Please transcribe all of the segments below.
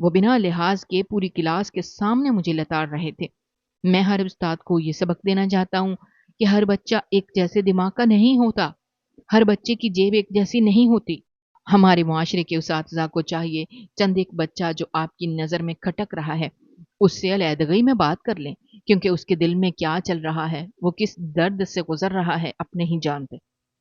وہ بنا لحاظ کے پوری کلاس کے سامنے مجھے لتاڑ رہے تھے۔ میں ہر استاد کو یہ سبق دینا چاہتا ہوں کہ ہر بچہ ایک جیسے دماغ کا نہیں ہوتا، ہر بچے کی جیب ایک جیسی نہیں ہوتی۔ ہمارے معاشرے کے اساتذہ کو چاہیے چند ایک بچہ جو آپ کی نظر میں کھٹک رہا ہے اس سے علیحدگی میں بات کر لیں، کیونکہ اس کے دل میں کیا چل رہا ہے، وہ کس درد سے گزر رہا ہے، اپنے ہی جانتے۔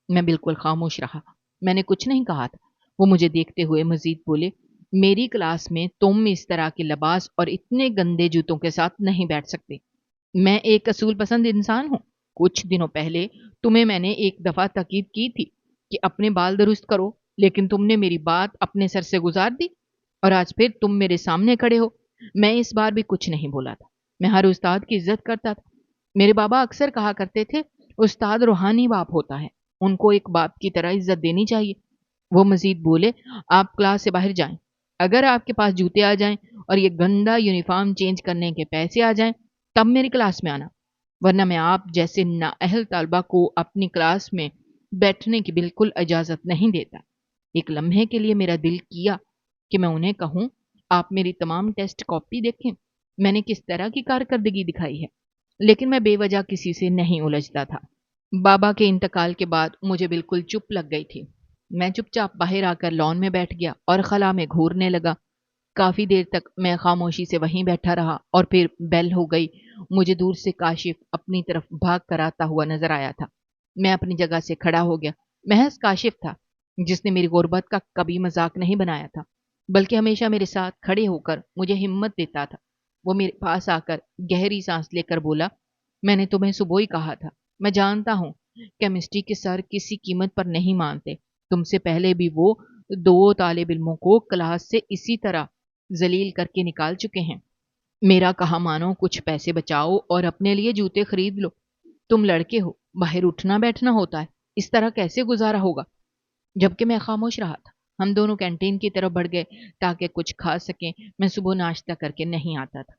میں بالکل خاموش رہا، میں نے کچھ نہیں کہا تھا۔ وہ مجھے دیکھتے ہوئے مزید بولے، میری کلاس میں تم اس طرح کے لباس اور اتنے گندے جوتوں کے ساتھ نہیں بیٹھ سکتے۔ میں ایک اصول پسند انسان ہوں۔ کچھ دنوں پہلے تمہیں میں نے ایک دفعہ تاکید کی تھی کہ اپنے بال درست کرو، لیکن تم نے میری بات اپنے سر سے گزار دی اور آج پھر تم میرے سامنے کھڑے ہو۔ میں اس بار بھی کچھ نہیں بولا تھا۔ میں ہر استاد کی عزت کرتا تھا۔ میرے بابا اکثر کہا کرتے تھے، استاد روحانی باپ ہوتا ہے، ان کو ایک باپ کی طرح عزت دینی چاہیے۔ وہ مزید بولے، آپ کلاس سے باہر جائیں۔ اگر آپ کے پاس جوتے آ جائیں اور یہ گندا یونیفارم چینج کرنے کے پیسے آ جائیں تب میری کلاس میں آنا، ورنہ میں آپ جیسے نااہل طالبہ کو اپنی کلاس میں بیٹھنے کی بالکل اجازت نہیں دیتا۔ ایک لمحے کے لیے میرا دل کیا کہ میں انہیں کہوں، آپ میری تمام ٹیسٹ کاپی دیکھیں، میں نے کس طرح کی کارکردگی دکھائی ہے، لیکن میں بے وجہ کسی سے نہیں الجھتا تھا۔ بابا کے انتقال کے بعد مجھے بالکل چپ لگ گئی تھی۔ میں چپ چاپ باہر آ کر لان میں بیٹھ گیا اور خلا میں گھورنے لگا۔ کافی دیر تک میں خاموشی سے وہیں بیٹھا رہا اور پھر بیل ہو گئی۔ مجھے دور سے کاشف اپنی طرف بھاگ کر آتا ہوا نظر آیا تھا۔ میں اپنی جگہ سے کھڑا ہو گیا۔ محض کاشف تھا جس نے میری غربت کا کبھی مذاق نہیں بنایا تھا، بلکہ ہمیشہ میرے ساتھ کھڑے ہو کر مجھے ہمت دیتا تھا۔ وہ میرے پاس آ کر گہری سانس لے کر بولا، میں نے تمہیں صبح ہی کہا تھا، میں جانتا ہوں کیمسٹری کے سر کسی قیمت پر نہیں مانتے۔ تم سے پہلے بھی وہ 2 طالب علموں کو کلاس سے اسی طرح ذلیل کر کے نکال چکے ہیں۔ میرا کہا مانو، کچھ پیسے بچاؤ اور اپنے لیے جوتے خرید لو۔ تم لڑکے ہو، باہر اٹھنا بیٹھنا ہوتا ہے، اس طرح کیسے گزارا ہوگا؟ جبکہ میں خاموش رہا تھا۔ ہم دونوں کینٹین کی طرف بڑھ گئے تاکہ کچھ کھا سکیں۔ میں صبح ناشتہ کر کے نہیں آتا تھا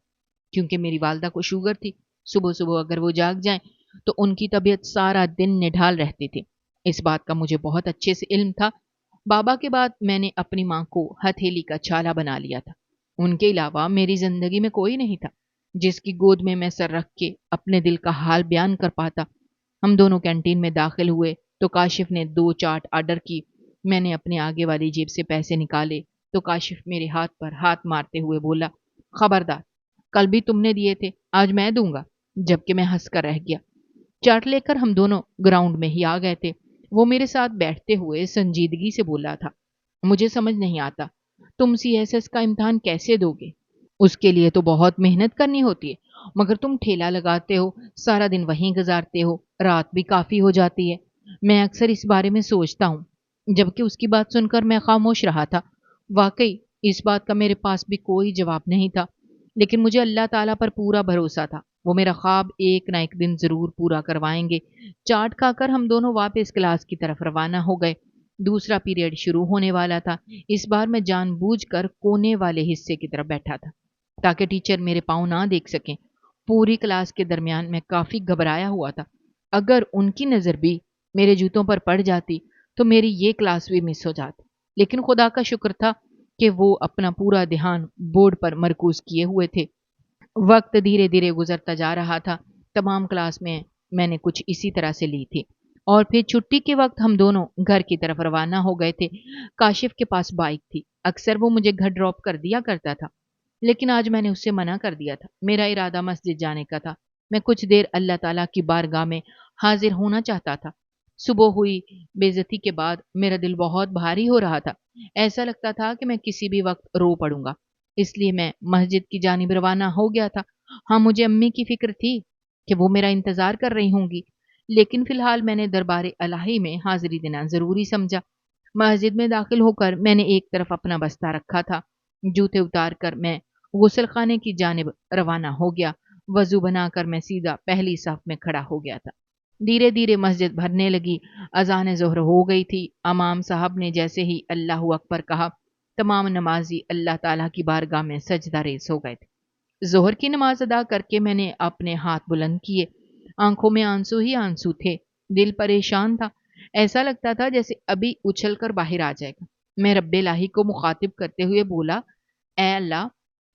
کیونکہ میری والدہ کو شوگر تھی۔ صبح صبح اگر وہ جاگ جائیں تو ان کی طبیعت سارا دن نڈھال رہتی تھی۔ اس بات کا مجھے بہت اچھے سے علم تھا۔ بابا کے بعد میں نے اپنی ماں کو ہتھیلی کا چھالا بنا لیا تھا۔ ان کے علاوہ میری زندگی میں کوئی نہیں تھا جس کی گود میں سر رکھ کے اپنے دل کا حال بیان کر پاتا۔ ہم دونوں کینٹین میں داخل ہوئے تو کاشف نے 2 چاٹ آرڈر کی۔ میں نے اپنے آگے والی جیب سے پیسے نکالے تو کاشف میرے ہاتھ پر ہاتھ مارتے ہوئے بولا، خبردار، کل بھی تم نے دیے تھے، آج میں دوں گا۔ جبکہ میں ہنس کر رہ گیا۔ چاٹ لے کر ہم دونوں گراؤنڈ میں ہی آ گئے تھے۔ وہ میرے ساتھ بیٹھتے ہوئے سنجیدگی سے بولا تھا، مجھے سمجھ نہیں آتا تم سی ایس ایس کا امتحان کیسے دو گے؟ اس کے لیے تو بہت محنت کرنی ہوتی ہے، مگر تم ٹھیلا لگاتے ہو، سارا دن وہیں گزارتے ہو، رات بھی کافی ہو جاتی ہے۔ میں اکثر اس بارے میں سوچتا ہوں۔ جبکہ اس کی بات سن کر میں خاموش رہا تھا۔ واقعی اس بات کا میرے پاس بھی کوئی جواب نہیں تھا، لیکن مجھے اللہ تعالیٰ پر پورا بھروسہ تھا، وہ میرا خواب ایک نہ ایک دن ضرور پورا کروائیں گے۔ چاٹ کھا کر ہم دونوں واپس کلاس کی طرف روانہ ہو گئے۔ دوسرا پیریڈ شروع ہونے والا تھا۔ اس بار میں جان بوجھ کر کونے والے حصے کی طرف بیٹھا تھا تاکہ ٹیچر میرے پاؤں نہ دیکھ سکیں۔ پوری کلاس کے درمیان میں کافی گھبرایا ہوا تھا۔ اگر ان کی نظر بھی میرے جوتوں پر پڑ جاتی تو میری یہ کلاس بھی مس ہو جاتی، لیکن خدا کا شکر تھا کہ وہ اپنا پورا دھیان بورڈ پر مرکوز کیے ہوئے تھے۔ وقت دھیرے دھیرے گزرتا جا رہا تھا۔ تمام کلاس میں نے کچھ اسی طرح سے لی تھی، اور پھر چھٹی کے وقت ہم دونوں گھر کی طرف روانہ ہو گئے تھے۔ کاشف کے پاس بائک تھی، اکثر وہ مجھے گھر ڈراپ کر دیا کرتا تھا، لیکن آج میں نے اس سے منع کر دیا تھا۔ میرا ارادہ مسجد جانے کا تھا۔ میں کچھ دیر اللہ تعالیٰ کی بارگاہ میں حاضر ہونا چاہتا تھا۔ صبح ہوئی بے عزتی کے بعد میرا دل بہت بھاری ہو رہا تھا۔ ایسا لگتا تھا کہ میں کسی بھی وقت رو پڑوں گا، اس لیے میں مسجد کی جانب روانہ ہو گیا تھا۔ ہاں، مجھے امی کی فکر تھی کہ وہ میرا انتظار کر رہی ہوں گی، لیکن فی الحال میں نے دربار الہی میں حاضری دینا ضروری سمجھا۔ مسجد میں داخل ہو کر میں نے ایک طرف اپنا بستہ رکھا تھا۔ جوتے اتار کر میں غسل خانے کی جانب روانہ ہو گیا۔ وضو بنا کر میں سیدھا پہلی صف میں کھڑا ہو گیا تھا۔ دھیرے دھیرے مسجد بھرنے لگی۔ اذان ظہر ہو گئی تھی۔ امام صاحب نے جیسے ہی اللہ اکبر کہا، تمام نمازی اللہ تعالیٰ کی بارگاہ میں سجدہ ریز ہو گئے تھے۔ ظہر کی نماز ادا کر کے میں نے اپنے ہاتھ بلند کیے۔ آنکھوں میں آنسو ہی آنسو تھے، دل پریشان تھا۔ ایسا لگتا تھا جیسے ابھی اچھل کر باہر آ جائے گا۔ میں رب الہی کو مخاطب کرتے ہوئے بولا، اے اللہ،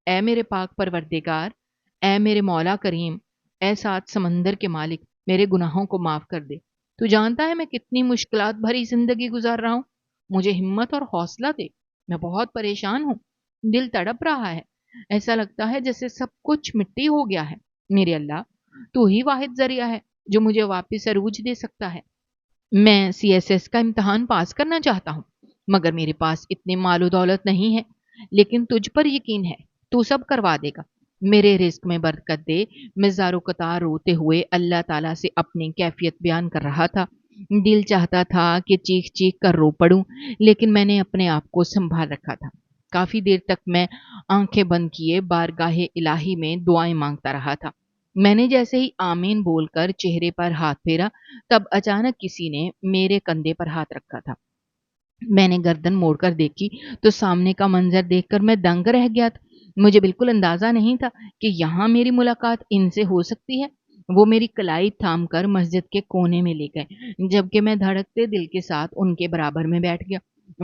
اے میرے پاک پروردگار، اے میرے مولا کریم، اے سات سمندر کے مالک، میرے گناہوں کو معاف کر دے۔ تو جانتا ہے میں کتنی مشکلات بھری زندگی گزار رہا ہوں۔ مجھے ہمت اور حوصلہ دے، میں بہت پریشان ہوں، دل تڑپ رہا ہے، ایسا لگتا ہے جیسے سب کچھ مٹی ہو گیا ہے۔ میرے اللہ، تو ہی واحد ذریعہ ہے جو مجھے واپس عروج دے سکتا ہے۔ میں سی ایس ایس کا امتحان پاس کرنا چاہتا ہوں، مگر میرے پاس اتنے مال و دولت نہیں ہے، لیکن تجھ پر یقین ہے، تو سب کروا دے گا۔ میرے رزق میں برکت دے۔ میں زارو قطار روتے ہوئے اللہ تعالیٰ سے اپنی کیفیت بیان کر رہا تھا۔ دل چاہتا تھا کہ چیخ چیخ کر رو پڑوں، لیکن میں نے اپنے آپ کو سنبھال رکھا تھا۔ کافی دیر تک میں آنکھیں بند کیے بارگاہ الہی میں دعائیں مانگتا رہا تھا۔ میں نے جیسے ہی آمین بول کر چہرے پر ہاتھ پھیرا، تب اچانک کسی نے میرے کندھے پر ہاتھ رکھا تھا۔ میں نے گردن موڑ کر دیکھی تو سامنے کا منظر دیکھ کر میں دنگ رہ گیا تھا۔ مجھے بالکل اندازہ نہیں تھا کہ یہاں میری ملاقات ان سے ہو سکتی ہے۔ وہ میری کلائی تھام کر مسجد کے کونے میں لے گئے، جبکہ میں دھڑکتے دل کے ساتھ ان کے برابر میں بیٹھ گیا۔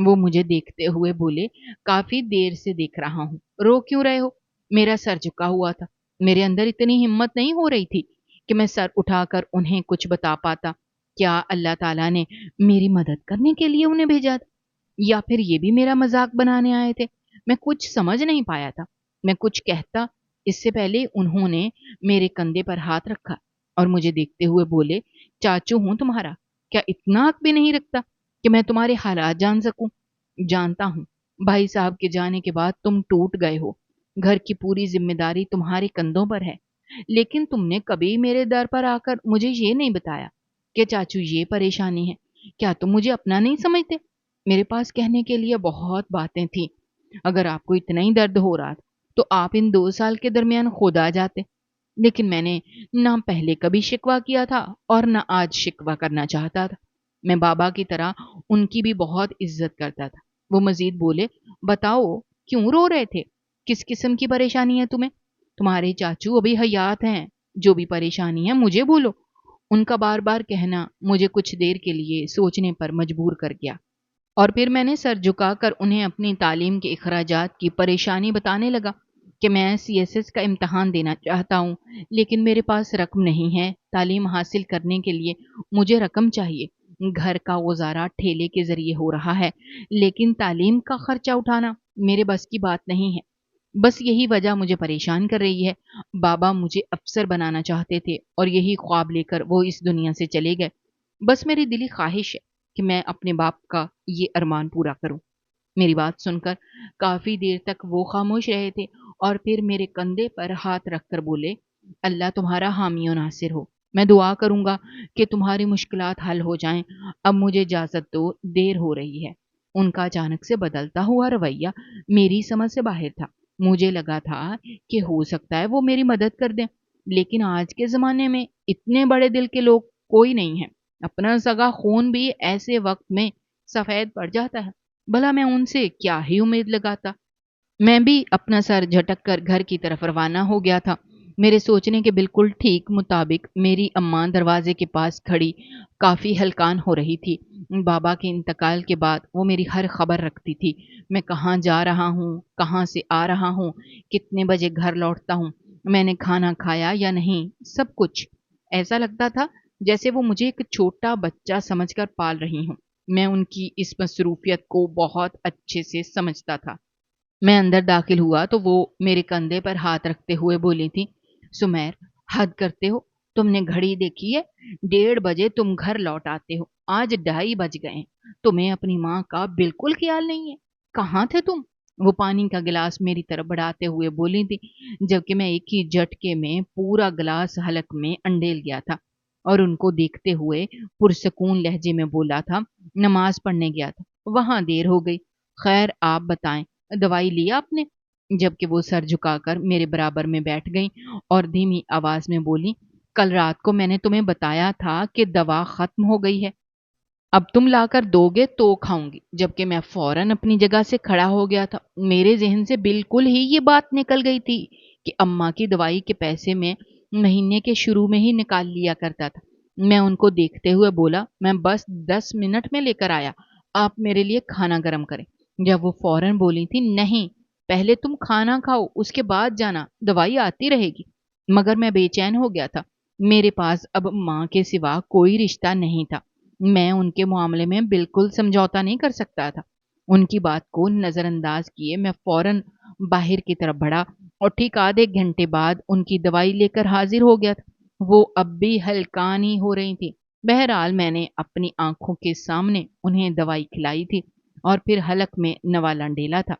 وہ مجھے دیکھتے ہوئے بولے، کافی دیر سے دیکھ رہا ہوں، رو کیوں رہے ہو؟ میرا سر جھکا ہوا تھا، میرے اندر اتنی ہمت نہیں ہو رہی تھی کہ میں سر اٹھا کر انہیں کچھ بتا پاتا۔ کیا اللہ تعالیٰ نے میری مدد کرنے کے لیے انہیں بھیجا تھا، یا پھر یہ بھی میرا مذاق بنانے آئے تھے؟ میں کچھ سمجھ نہیں پایا تھا۔ میں کچھ کہتا اس سے پہلے انہوں نے میرے کندھے پر ہاتھ رکھا اور مجھے دیکھتے ہوئے بولے، چاچو ہوں تمہارا، کیا اتنا حق بھی نہیں رکھتا کہ میں تمہارے حالات جان سکوں؟ جانتا ہوں بھائی صاحب کے جانے کے بعد تم ٹوٹ گئے ہو، گھر کی پوری ذمہ داری تمہارے کندھوں پر ہے، لیکن تم نے کبھی میرے در پر آ کر مجھے یہ نہیں بتایا کہ چاچو یہ پریشانی ہے۔ کیا تم مجھے اپنا نہیں سمجھتے؟ میرے پاس کہنے کے لیے بہت باتیں تھیں۔ اگر آپ کو اتنا ہی درد ہو رہا تھا تو آپ ان 2 سال کے درمیان خود آ جاتے، لیکن میں نے نہ پہلے کبھی شکوہ کیا تھا اور نہ آج شکوہ کرنا چاہتا تھا۔ میں بابا کی طرح ان کی بھی بہت عزت کرتا تھا۔ وہ مزید بولے، بتاؤ کیوں رو رہے تھے؟ کس قسم کی پریشانی ہے تمہیں؟ تمہارے چاچو ابھی حیات ہیں، جو بھی پریشانی ہے مجھے بولو۔ ان کا بار بار کہنا مجھے کچھ دیر کے لیے سوچنے پر مجبور کر گیا، اور پھر میں نے سر جھکا کر انہیں اپنی تعلیم کے اخراجات کی پریشانی بتانے لگا کہ میں سی ایس ایس کا امتحان دینا چاہتا ہوں، لیکن میرے پاس رقم نہیں ہے۔ تعلیم حاصل کرنے کے لیے مجھے رقم چاہیے۔ گھر کا گزارا ٹھیلے کے ذریعے ہو رہا ہے، لیکن تعلیم کا خرچہ اٹھانا میرے بس کی بات نہیں ہے۔ بس یہی وجہ مجھے پریشان کر رہی ہے۔ بابا مجھے افسر بنانا چاہتے تھے اور یہی خواب لے کر وہ اس دنیا سے چلے گئے۔ بس میری دلی خواہش ہے کہ میں اپنے باپ کا یہ ارمان پورا کروں۔ میری بات سن کر کافی دیر تک وہ خاموش رہے تھے، اور پھر میرے کندھے پر ہاتھ رکھ کر بولے، اللہ تمہارا حامی و ناصر ہو۔ میں دعا کروں گا کہ تمہاری مشکلات حل ہو جائیں۔ اب مجھے اجازت دو، دیر ہو رہی ہے۔ ان کا اچانک سے بدلتا ہوا رویہ میری سمجھ سے باہر تھا۔ مجھے لگا تھا کہ ہو سکتا ہے وہ میری مدد کر دیں، لیکن آج کے زمانے میں اتنے بڑے دل کے لوگ کوئی نہیں ہے۔ اپنا سگا خون بھی ایسے وقت میں سفید پڑ جاتا ہے، بھلا میں ان سے کیا ہی امید لگاتا۔ میں بھی اپنا سر جھٹک کر گھر کی طرف روانہ ہو گیا تھا۔ میرے سوچنے کے بالکل ٹھیک مطابق میری اماں دروازے کے پاس کھڑی کافی ہلکان ہو رہی تھی۔ بابا کے انتقال کے بعد وہ میری ہر خبر رکھتی تھی۔ میں کہاں جا رہا ہوں، کہاں سے آ رہا ہوں، کتنے بجے گھر لوٹتا ہوں، میں نے کھانا کھایا یا نہیں، سب کچھ۔ ایسا لگتا تھا جیسے وہ مجھے ایک چھوٹا بچہ سمجھ کر پال رہی ہوں۔ میں ان کی اس مصروفیت کو بہت اچھے سے سمجھتا تھا۔ میں اندر داخل ہوا تو وہ میرے کندھے پر ہاتھ رکھتے ہوئے بولی تھی، سمیر، حد کرتے ہو، تم نے گھڑی دیکھی ہے؟ 1:30 بجے تم گھر لوٹ آتے ہو، آج 2:30 بج گئے ہیں۔ تمہیں اپنی ماں کا بالکل خیال نہیں ہے، کہاں تھے تم؟ وہ پانی کا گلاس میری طرف بڑھاتے ہوئے بولی تھی، جبکہ میں ایک ہی جھٹکے میں پورا گلاس حلق میں انڈیل گیا تھا، اور ان کو دیکھتے ہوئے پرسکون لہجے میں بولا تھا، نماز پڑھنے گیا تھا، وہاں دیر ہو گئی۔ خیر آپ بتائیں، دوائی لیا آپ نے؟ جبکہ وہ سر جھکا کر میرے برابر میں بیٹھ گئیں اور دھیمی آواز میں بولی، کل رات کو میں نے تمہیں بتایا تھا کہ دوا ختم ہو گئی ہے، اب تم لا کر دو گے تو کھاؤں گی۔ جبکہ میں فوراً اپنی جگہ سے کھڑا ہو گیا تھا۔ میرے ذہن سے بالکل ہی یہ بات نکل گئی تھی کہ اماں کی دوائی کے پیسے میں مہینے کے شروع میں ہی نکال لیا کرتا تھا۔ میں ان کو دیکھتے ہوئے بولا، میں بس 10 منٹ میں لے کر آیا، آپ میرے لیے کھانا گرم کریں۔ جب وہ فوراً بولی تھی، نہیں، پہلے تم کھانا کھاؤ، اس کے بعد جانا، دوائی آتی رہے گی۔ مگر میں بے چین ہو گیا تھا۔ میرے پاس اب ماں کے سوا کوئی رشتہ نہیں تھا۔ میں ان کے معاملے میں بالکل سمجھوتا نہیں کر سکتا تھا۔ ان کی بات کو نظر انداز کیے میں فوراً باہر کی طرف بڑھا اور ٹھیک آدھے گھنٹے بعد ان کی دوائی لے کر حاضر ہو گیا تھا۔ وہ اب بھی ہلکانی ہو رہی تھی۔ بہرحال میں نے اپنی آنکھوں کے سامنے انہیں دوائی کھلائی تھی اور پھر حلق میں نوالا ڈیلا تھا۔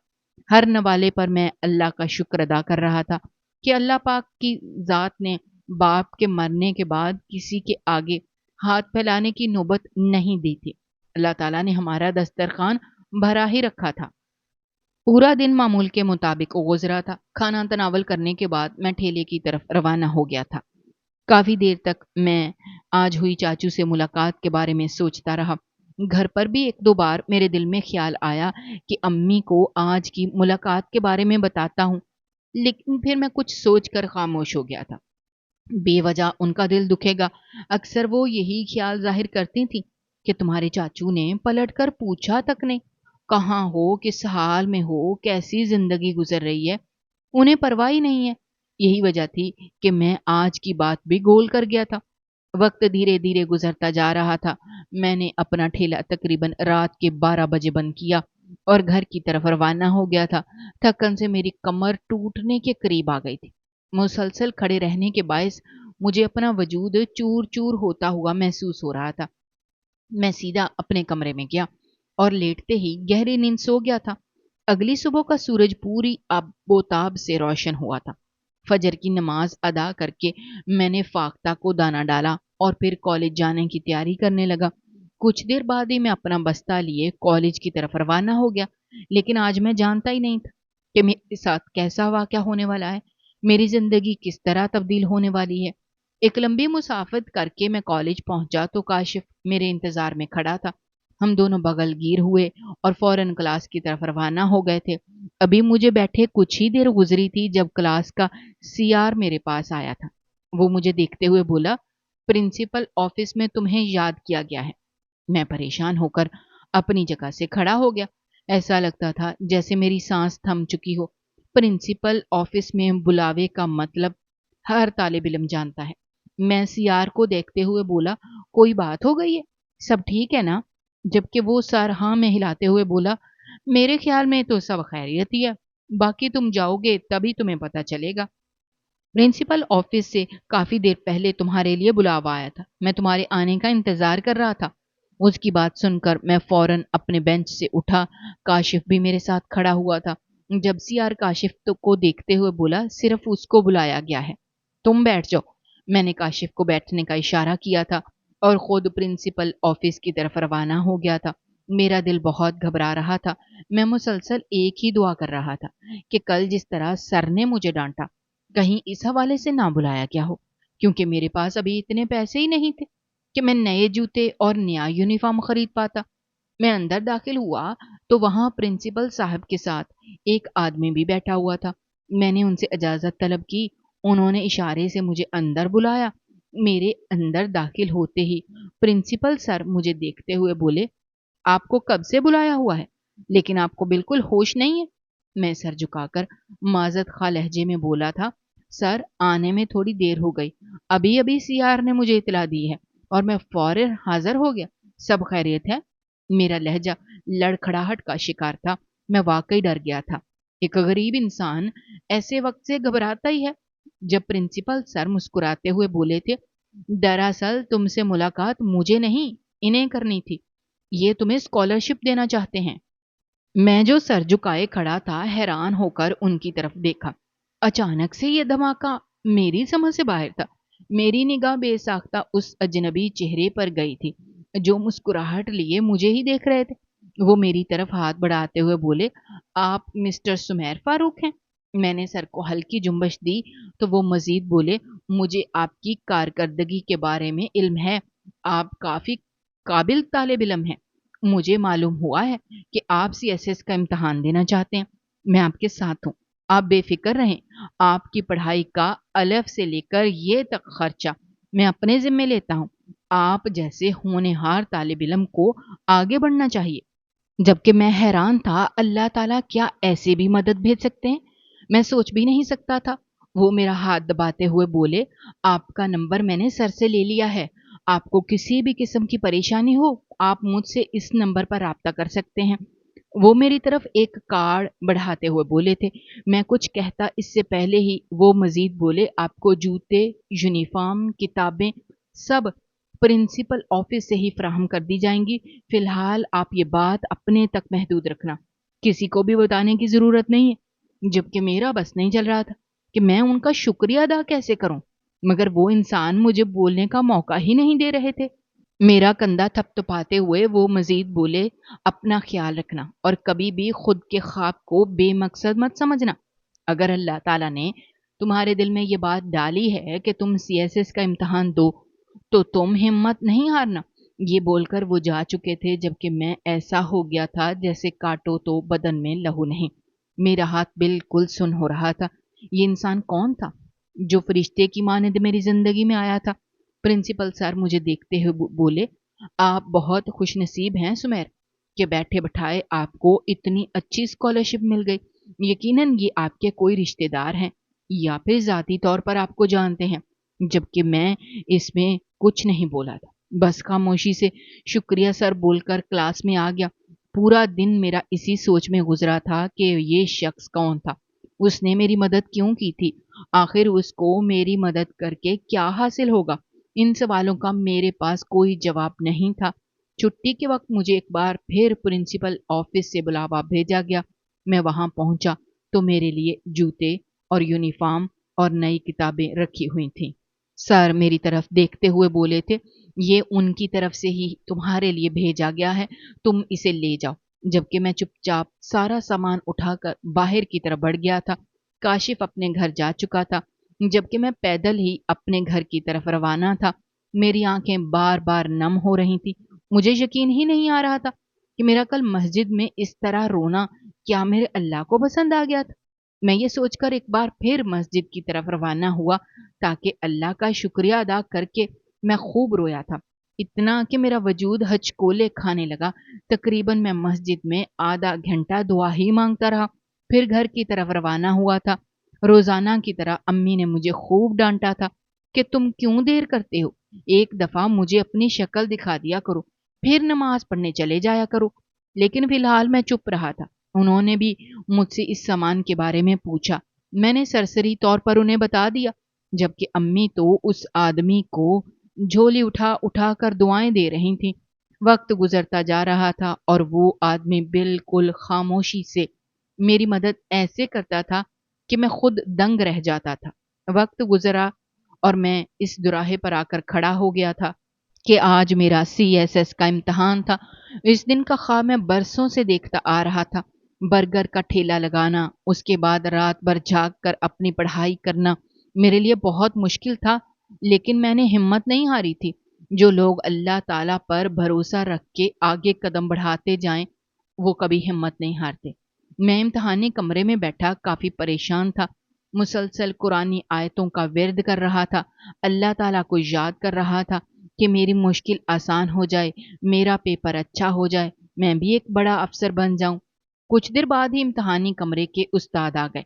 ہر نوالے پر میں اللہ کا شکر ادا کر رہا تھا کہ اللہ پاک کی ذات نے باپ کے مرنے کے بعد کسی کے آگے ہاتھ پھیلانے کی نوبت نہیں دی تھی۔ اللہ تعالیٰ نے ہمارا دسترخوان بھرا ہی رکھا تھا۔ پورا دن معمول کے مطابق گزرا تھا۔ کھانا تناول کرنے کے بعد میں ٹھیلے کی طرف روانہ ہو گیا تھا۔ کافی دیر تک میں آج ہوئی چاچو سے ملاقات کے بارے میں سوچتا رہا۔ گھر پر بھی ایک دو بار میرے دل میں خیال آیا کہ امی کو آج کی ملاقات کے بارے میں بتاتا ہوں، لیکن پھر میں کچھ سوچ کر خاموش ہو گیا تھا۔ بے وجہ ان کا دل دکھے گا، اکثر وہ یہی خیال ظاہر کرتی تھی کہ تمہارے چاچو نے پلٹ کر پوچھا تک نہیں، کہاں ہو، کس حال میں ہو، کیسی زندگی گزر رہی ہے، انہیں پرواہ ہی نہیں ہے۔ یہی وجہ تھی کہ میں آج کی بات بھی گول کر گیا تھا۔ وقت دھیرے دھیرے گزرتا جا رہا تھا۔ میں نے اپنا ٹھیلا تقریباً رات کے 12 بجے بند کیا اور گھر کی طرف روانہ ہو گیا تھا۔ تھکن سے میری کمر ٹوٹنے کے قریب آ گئی تھی۔ مسلسل کھڑے رہنے کے باعث مجھے اپنا وجود چور چور ہوتا ہوا محسوس ہو رہا تھا۔ میں سیدھا اپنے کمرے میں گیا اور لیٹتے ہی گہری نیند سو گیا تھا۔ اگلی صبح کا سورج پوری آب و تاب سے روشن ہوا تھا۔ فجر کی نماز ادا کر کے میں نے فاختہ کو دانا ڈالا اور پھر کالج جانے کی تیاری کرنے لگا۔ کچھ دیر بعد ہی میں اپنا بستہ لیے کالج کی طرف روانہ ہو گیا، لیکن آج میں جانتا ہی نہیں تھا کہ میرے ساتھ کیسا واقعہ ہونے والا ہے، میری زندگی کس طرح تبدیل ہونے والی ہے۔ ایک لمبی مسافت کر کے میں کالج پہنچا تو کاشف میرے انتظار میں کھڑا تھا۔ ہم دونوں بغل گیر ہوئے اور فوراً کلاس کی طرف روانہ ہو گئے تھے۔ ابھی مجھے بیٹھے کچھ ہی دیر گزری تھی جب کلاس کا سی آر میرے پاس آیا تھا۔ وہ مجھے دیکھتے ہوئے بولا، پرنسپل آفس میں تمہیں یاد کیا گیا ہے۔ میں پریشان ہو کر اپنی جگہ سے کھڑا ہو گیا۔ ایسا لگتا تھا جیسے میری سانس تھم چکی ہو۔ پرنسپل آفس میں بلاوے کا مطلب ہر طالب علم جانتا ہے۔ میں سی آر کو دیکھتے ہوئے بولا، کوئی بات ہو گئی ہے؟ سب ٹھیک ہے نا؟ جبکہ وہ سر ہاں میں ہلاتے ہوئے بولا، میرے خیال میں تو سب خیریت ہی ہے، باقی تم جاؤ گے تبھی تمہیں پتہ چلے گا۔ پرنسپل آفس سے کافی دیر پہلے تمہارے لیے بلاوا آیا تھا، میں تمہارے آنے کا انتظار کر رہا تھا۔ اس کی بات سن کر میں فوراً اپنے بینچ سے اٹھا۔ کاشف بھی میرے ساتھ کھڑا ہوا تھا۔ جب سی آر کاشف کو دیکھتے ہوئے بولا، صرف اس کو بلایا گیا ہے، تم بیٹھ جاؤ۔ میں نے کاشف کو بیٹھنے کا اشارہ کیا تھا اور خود پرنسپل آفس کی طرف روانہ ہو گیا تھا۔ میرا دل بہت گھبرا رہا تھا۔ میں مسلسل ایک ہی دعا کر رہا تھا کہ کل جس طرح سر نے مجھے ڈانٹا، کہیں اس حوالے سے نہ بلایا گیا ہو، کیونکہ میرے پاس ابھی اتنے پیسے ہی نہیں تھے کہ میں نئے جوتے اور نیا یونیفارم خرید پاتا۔ میں اندر داخل ہوا تو وہاں پرنسپل صاحب کے ساتھ ایک آدمی بھی بیٹھا ہوا تھا۔ میں نے ان سے اجازت طلب کی، انہوں نے اشارے سے مجھے اندر بلایا۔ میرے اندر داخل ہوتے ہی پرنسپل سر مجھے دیکھتے ہوئے بولے، آپ کو کب سے بلایا ہوا ہے، لیکن آپ کو بالکل ہوش نہیں ہے؟ میں سر جھکا کر معذرت خواہ لہجے میں بولا تھا، سر آنے میں تھوڑی دیر ہو گئی، ابھی ابھی سی آر نے مجھے اطلاع دی ہے اور میں فوراً حاضر ہو گیا، سب خیریت ہے؟ میرا لہجہ لڑکھڑاہٹ کا شکار تھا۔ میں واقعی ڈر گیا تھا۔ ایک غریب انسان ایسے وقت سے گھبراتا ہی ہے۔ جب پرنسپل سر مسکراتے ہوئے بولے تھے، دراصل تم سے ملاقات مجھے نہیں انہیں کرنی تھی، یہ تمہیں اسکالرشپ دینا چاہتے ہیں۔ میں جو سر جھکائے کھڑا تھا حیران ہو کر ان کی طرف دیکھا۔ اچانک سے یہ دھماکہ میری سمجھ سے باہر تھا۔ میری نگاہ بے ساختہ اس اجنبی چہرے پر گئی تھی جو مسکراہٹ لیے مجھے ہی دیکھ رہے تھے۔ وہ میری طرف ہاتھ بڑھاتے ہوئے بولے، آپ مسٹر سمیر فاروق ہیں؟ میں نے سر کو ہلکی جنبش دی تو وہ مزید بولے، مجھے آپ کی کارکردگی کے بارے میں علم ہے، آپ کافی قابل طالب علم ہیں۔ مجھے معلوم ہوا ہے کہ آپ سی ایس ایس کا امتحان دینا چاہتے ہیں، میں آپ کے ساتھ ہوں، آپ بے فکر رہیں، آپ کی پڑھائی کا الف سے لے کر یہ تک خرچہ میں اپنے ذمے لیتا ہوں۔ آپ جیسے ہونہار طالب علم کو آگے بڑھنا چاہیے۔ جبکہ میں حیران تھا اللہ تعالیٰ کیا ایسے بھی مدد بھیج سکتے ہیں؟ میں سوچ بھی نہیں سکتا تھا۔ وہ میرا ہاتھ دباتے ہوئے بولے، آپ کا نمبر میں نے سر سے لے لیا ہے، آپ کو کسی بھی قسم کی پریشانی ہو آپ مجھ سے اس نمبر پر رابطہ کر سکتے ہیں۔ وہ میری طرف ایک کارڈ بڑھاتے ہوئے بولے تھے۔ میں کچھ کہتا اس سے پہلے ہی وہ مزید بولے، آپ کو جوتے، یونیفارم، کتابیں سب پرنسپل آفس سے ہی فراہم کر دی جائیں گی۔ فی الحال آپ یہ بات اپنے تک محدود رکھنا، کسی کو بھی بتانے کی ضرورت نہیں ہے۔ جبکہ میرا بس نہیں چل رہا تھا کہ میں ان کا شکریہ ادا کیسے کروں، مگر وہ انسان مجھے بولنے کا موقع ہی نہیں دے رہے تھے۔ میرا کندھا تھپ تھپاتے ہوئے وہ مزید بولے، اپنا خیال رکھنا اور کبھی بھی خود کے خواب کو بے مقصد مت سمجھنا۔ اگر اللہ تعالیٰ نے تمہارے دل میں یہ بات ڈالی ہے کہ تم CSS کا امتحان دو تو تم ہمت نہیں ہارنا۔ یہ بول کر وہ جا چکے تھے جبکہ میں ایسا ہو گیا تھا جیسے کاٹو تو بدن میں لہو نہیں۔ میرا ہاتھ بالکل سن ہو رہا تھا۔ یہ انسان کون تھا جو فرشتے کی مانند میری زندگی میں آیا تھا؟ پرنسپل سر مجھے دیکھتے ہوئے بولے، آپ بہت خوش نصیب ہیں سمیر کہ بیٹھے بٹھائے آپ کو اتنی اچھی اسکالرشپ مل گئی۔ یقیناً یہ آپ کے کوئی رشتے دار ہیں یا پھر ذاتی طور پر آپ کو جانتے ہیں۔ جبکہ میں اس میں کچھ نہیں بولا تھا، بس خاموشی سے شکریہ سر بول کر کلاس میں آ گیا۔ پورا دن میرا اسی سوچ میں گزرا تھا کہ یہ شخص کون تھا، اس نے میری مدد کیوں کی تھی، آخر اس کو میری مدد کر کے کیا حاصل ہوگا؟ ان سوالوں کا میرے پاس کوئی جواب نہیں تھا۔ چھٹی کے وقت مجھے ایک بار پھر پرنسپل آفس سے بلاوا بھیجا گیا۔ میں وہاں پہنچا تو میرے لیے جوتے اور یونیفارم اور نئی کتابیں رکھی ہوئی تھیں۔ سر میری طرف دیکھتے ہوئے بولے تھے، یہ ان کی طرف سے ہی تمہارے لیے بھیجا گیا ہے، تم اسے لے جاؤ۔ جبکہ میں چپ چاپ سارا سامان اٹھا کر باہر کی طرف بڑھ گیا تھا۔ کاشف اپنے گھر جا چکا تھا جبکہ میں پیدل ہی اپنے گھر کی طرف روانہ تھا۔ میری آنکھیں بار بار نم ہو رہی تھی۔ مجھے یقین ہی نہیں آ رہا تھا کہ میرا کل مسجد میں اس طرح رونا کیا میرے اللہ کو پسند آ گیا تھا۔ میں یہ سوچ کر ایک بار پھر مسجد کی طرف روانہ ہوا تاکہ اللہ کا شکریہ ادا کر کے میں خوب رویا تھا، اتنا کہ میرا وجود ہچکولے کھانے لگا۔ تقریباً میں مسجد میں آدھا گھنٹہ دعا ہی مانگتا رہا، پھر گھر کی طرف روانہ ہوا تھا۔ روزانہ کی طرح امی نے مجھے خوب ڈانٹا تھا کہ تم کیوں دیر کرتے ہو، ایک دفعہ مجھے اپنی شکل دکھا دیا کرو، پھر نماز پڑھنے چلے جایا کرو۔ لیکن فی الحال میں چپ رہا تھا۔ انہوں نے بھی مجھ سے اس سامان کے بارے میں پوچھا، میں نے سرسری طور پر انہیں بتا دیا، جبکہ امی تو اس آدمی کو جھولی اٹھا اٹھا کر دعائیں دے رہی تھیں۔ وقت گزرتا جا رہا تھا اور وہ آدمی بالکل خاموشی سے میری مدد ایسے کرتا تھا کہ میں خود دنگ رہ جاتا تھا۔ وقت گزرا اور میں اس دوراہے پر آ کر کھڑا ہو گیا تھا کہ آج میرا CSS کا امتحان تھا۔ اس دن کا خواب میں برسوں سے دیکھتا آ رہا تھا۔ برگر کا ٹھیلا لگانا، اس کے بعد رات بھر جاگ کر اپنی پڑھائی کرنا میرے لیے بہت مشکل تھا، لیکن میں نے ہمت نہیں ہاری تھی۔ جو لوگ اللہ تعالیٰ پر بھروسہ رکھ کے آگے قدم بڑھاتے جائیں وہ کبھی ہمت نہیں ہارتے۔ میں امتحانی کمرے میں بیٹھا کافی پریشان تھا، مسلسل قرآنی آیتوں کا ورد کر رہا تھا، اللہ تعالیٰ کو یاد کر رہا تھا کہ میری مشکل آسان ہو جائے، میرا پیپر اچھا ہو جائے، میں بھی ایک بڑا افسر بن جاؤں۔ کچھ دیر بعد ہی امتحانی کمرے کے استاد آ گئے۔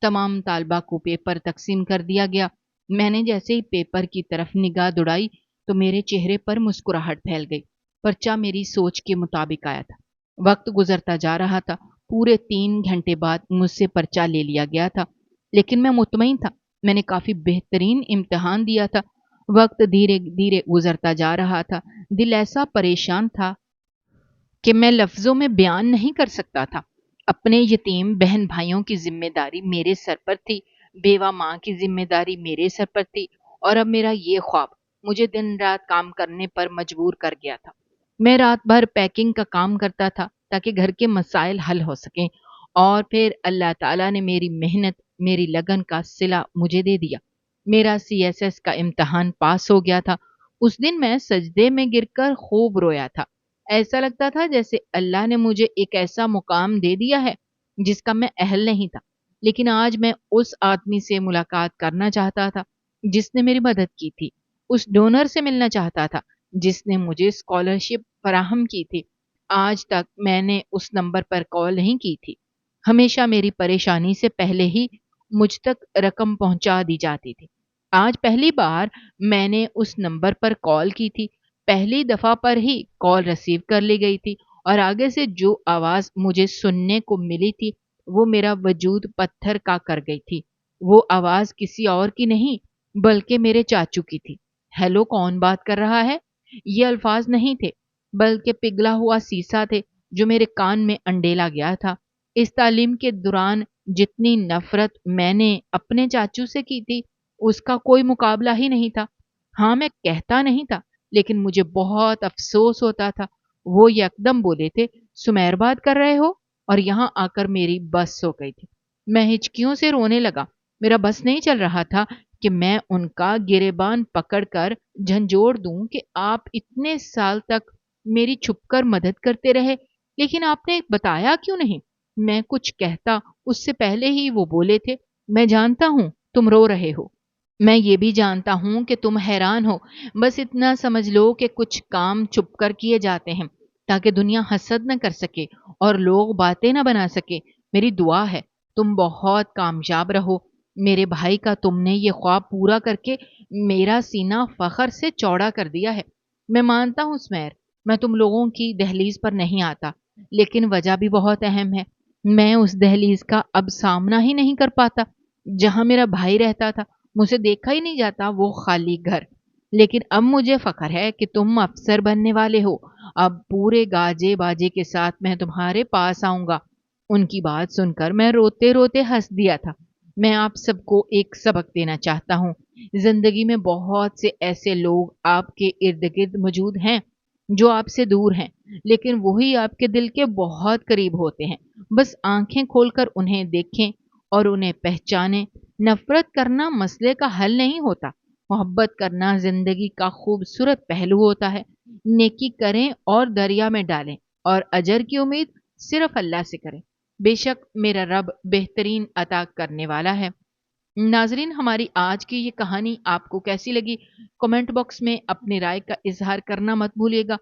تمام طالبہ کو پیپر تقسیم کر دیا گیا۔ میں نے جیسے ہی پیپر کی طرف نگاہ دوڑائی تو میرے چہرے پر مسکراہٹ پھیل گئی۔ پرچہ میری سوچ کے مطابق آیا تھا۔ وقت گزرتا جا رہا تھا۔ پورے 3 گھنٹے بعد مجھ سے پرچہ لے لیا گیا تھا، لیکن میں مطمئن تھا میں نے کافی بہترین امتحان دیا تھا۔ وقت دھیرے دھیرے گزرتا جا رہا تھا۔ دل ایسا پریشان تھا کہ میں لفظوں میں بیان نہیں کر سکتا تھا۔ اپنے یتیم بہن بھائیوں کی ذمہ داری میرے سر پر تھی، بیوہ ماں کی ذمہ داری میرے سر پر تھی، اور اب میرا یہ خواب مجھے دن رات کام کرنے پر مجبور کر گیا تھا۔ میں رات بھر پیکنگ کا کام کرتا تھا تاکہ گھر کے مسائل حل ہو سکیں، اور پھر اللہ تعالیٰ نے میری محنت، میری لگن کا صلہ مجھے دے دیا۔ میرا CSS کا امتحان پاس ہو گیا تھا۔ اس دن میں سجدے میں گر کر خوب رویا تھا۔ ایسا لگتا تھا جیسے اللہ نے مجھے ایک ایسا مقام دے دیا ہے جس کا میں اہل نہیں تھا۔ لیکن آج میں اس آدمی سے ملاقات کرنا چاہتا تھا جس نے میری مدد کی تھی، اس ڈونر سے ملنا چاہتا تھا جس نے مجھے اسکالرشپ فراہم کی تھی۔ آج تک میں نے اس نمبر پر کال نہیں کی تھی۔ ہمیشہ میری پریشانی سے پہلے ہی مجھ تک رقم پہنچا دی جاتی تھی۔ آج پہلی بار میں نے اس نمبر پر کال کی تھی۔ پہلی دفعہ پر ہی کال ریسیو کر لی گئی تھی اور آگے سے جو آواز مجھے سننے کو ملی تھی وہ میرا وجود پتھر کا کر گئی تھی۔ وہ آواز کسی اور کی نہیں بلکہ میرے چاچو کی تھی۔ ہیلو، کون بات کر رہا ہے؟ یہ الفاظ نہیں تھے بلکہ پگھلا ہوا سیسا تھے جو میرے کان میں انڈیلا گیا تھا۔ اس تعلیم کے دوران جتنی نفرت میں نے اپنے چاچو سے کی تھی اس کا کوئی مقابلہ ہی نہیں تھا۔ ہاں، میں کہتا نہیں تھا لیکن مجھے بہت افسوس ہوتا تھا۔ وہ یکدم بولے تھے، سمیر بات کر رہے ہو؟ اور یہاں آ کر میری بس ہو گئی تھی۔ میں ہچکیوں سے رونے لگا۔ میرا بس نہیں چل رہا تھا کہ میں ان کا گریبان پکڑ کر جھنجھوڑ دوں کہ آپ اتنے سال تک میری چھپ کر مدد کرتے رہے لیکن آپ نے بتایا کیوں نہیں؟ میں کچھ کہتا اس سے پہلے ہی وہ بولے تھے، میں جانتا ہوں تم رو رہے ہو، میں یہ بھی جانتا ہوں کہ تم حیران ہو، بس اتنا سمجھ لو کہ کچھ کام چھپ کر کیے جاتے ہیں تاکہ دنیا حسد نہ کر سکے اور لوگ باتیں نہ بنا سکے۔ میری دعا ہے تم بہت کامیاب رہو۔ میرے بھائی کا تم نے یہ خواب پورا کر کے میرا سینہ فخر سے چوڑا کر دیا ہے۔ میں مانتا ہوں سمیر، میں تم لوگوں کی دہلیز پر نہیں آتا لیکن وجہ بھی بہت اہم ہے۔ میں اس دہلیز کا اب سامنا ہی نہیں کر پاتا جہاں میرا بھائی رہتا تھا۔ مجھے دیکھا ہی نہیں جاتا وہ خالی گھر۔ لیکن اب مجھے فخر ہے کہ تم افسر بننے والے ہو۔ اب پورے گاجے باجے کے ساتھ میں تمہارے پاس آؤں گا۔ ان کی بات سن کر میں روتے روتے ہنس دیا تھا۔ میں آپ سب کو ایک سبق دینا چاہتا ہوں۔ زندگی میں بہت سے ایسے لوگ آپ کے ارد گرد موجود ہیں جو آپ سے دور ہیں لیکن وہی آپ کے دل کے بہت قریب ہوتے ہیں۔ بس آنکھیں کھول کر انہیں دیکھیں اور انہیں پہچانیں۔ نفرت کرنا مسئلے کا حل نہیں ہوتا، محبت کرنا زندگی کا خوبصورت پہلو ہوتا ہے۔ نیکی کریں اور دریا میں ڈالیں اور اجر کی امید صرف اللہ سے کریں۔ بے شک میرا رب بہترین عطا کرنے والا ہے۔ ناظرین، ہماری آج کی یہ کہانی آپ کو کیسی لگی؟ کمنٹ باکس میں اپنی رائے کا اظہار کرنا مت بھولیے گا۔